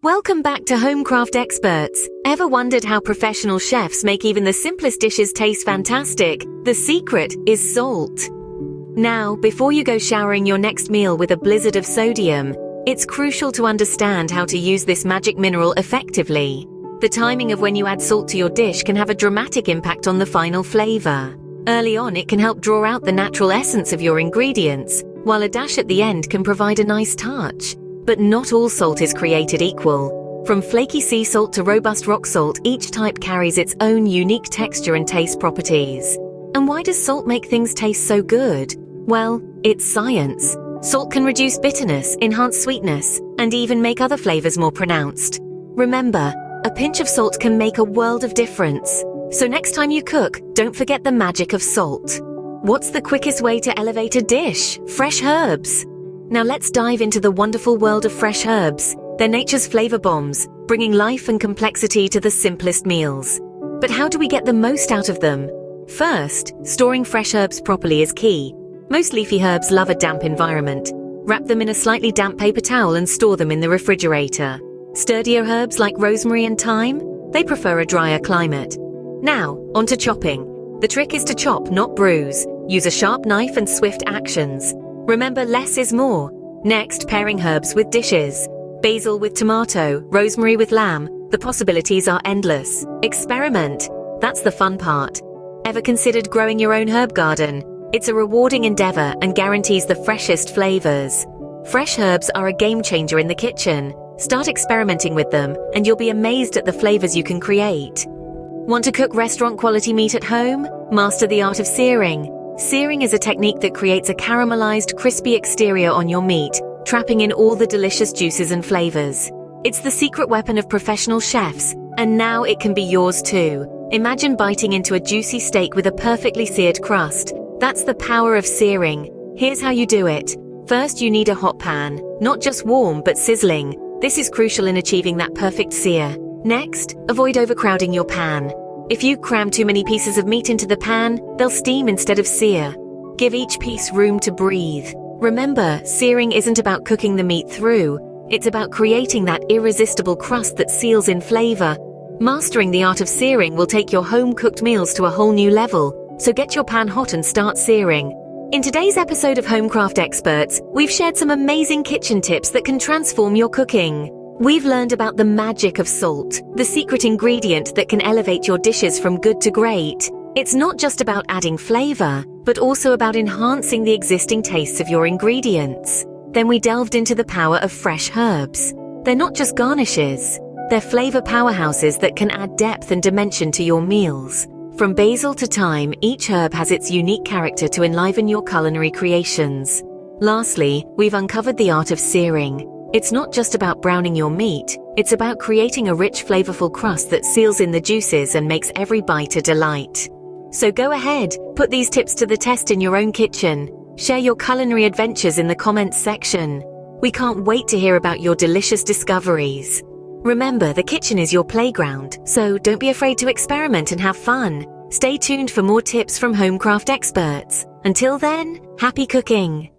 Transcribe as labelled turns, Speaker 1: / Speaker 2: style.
Speaker 1: Welcome back to Homecraft Experts. Ever wondered how professional chefs make even the simplest dishes taste fantastic? The secret is salt. Now, before you go showering your next meal with a blizzard of sodium, it's crucial to understand how to use this magic mineral effectively. The timing of when you add salt to your dish can have a dramatic impact on the final flavor. Early on, it can help draw out the natural essence of your ingredients, while a dash at the end can provide a nice touch. But not all salt is created equal. From flaky sea salt to robust rock salt, each type carries its own unique texture and taste properties. And why does salt make things taste so good? Well, it's science. Salt can reduce bitterness, enhance sweetness, and even make other flavors more pronounced. Remember, a pinch of salt can make a world of difference. So next time you cook, don't forget the magic of salt. What's the quickest way to elevate a dish? Fresh herbs. Now let's dive into the wonderful world of fresh herbs. They're nature's flavor bombs, bringing life and complexity to the simplest meals. But how do we get the most out of them? First, storing fresh herbs properly is key. Most leafy herbs love a damp environment. Wrap them in a slightly damp paper towel and store them in the refrigerator. Sturdier herbs like rosemary and thyme, they prefer a drier climate. Now, onto chopping. The trick is to chop, not bruise. Use a sharp knife and swift actions. Remember, less is more. Next, pairing herbs with dishes. Basil with tomato, rosemary with lamb. The possibilities are endless. Experiment. That's the fun part. Ever considered growing your own herb garden? It's a rewarding endeavor and guarantees the freshest flavors. Fresh herbs are a game changer in the kitchen. Start experimenting with them, and you'll be amazed at the flavors you can create. Want to cook restaurant-quality meat at home? Master the art of searing. Searing is a technique that creates a caramelized, crispy exterior on your meat, trapping in all the delicious juices and flavors. It's the secret weapon of professional chefs, and now it can be yours too. Imagine biting into a juicy steak with a perfectly seared crust. That's the power of searing. Here's how you do it. First, you need a hot pan, not just warm, but sizzling. This is crucial in achieving that perfect sear. Next, avoid overcrowding your pan. If you cram too many pieces of meat into the pan, they'll steam instead of sear. Give each piece room to breathe. Remember, searing isn't about cooking the meat through. It's about creating that irresistible crust that seals in flavor. Mastering the art of searing will take your home-cooked meals to a whole new level. So get your pan hot and start searing. In today's episode of Homecraft Experts, we've shared some amazing kitchen tips that can transform your cooking. We've learned about the magic of salt, the secret ingredient that can elevate your dishes from good to great. It's not just about adding flavor, but also about enhancing the existing tastes of your ingredients. Then we delved into the power of fresh herbs. They're not just garnishes. They're flavor powerhouses that can add depth and dimension to your meals. From basil to thyme, each herb has its unique character to enliven your culinary creations. Lastly, we've uncovered the art of searing. It's not just about browning your meat, it's about creating a rich, flavorful crust that seals in the juices and makes every bite a delight. So go ahead, put these tips to the test in your own kitchen. Share your culinary adventures in the comments section. We can't wait to hear about your delicious discoveries. Remember, the kitchen is your playground, so don't be afraid to experiment and have fun. Stay tuned for more tips from Homecraft Experts. Until then, happy cooking!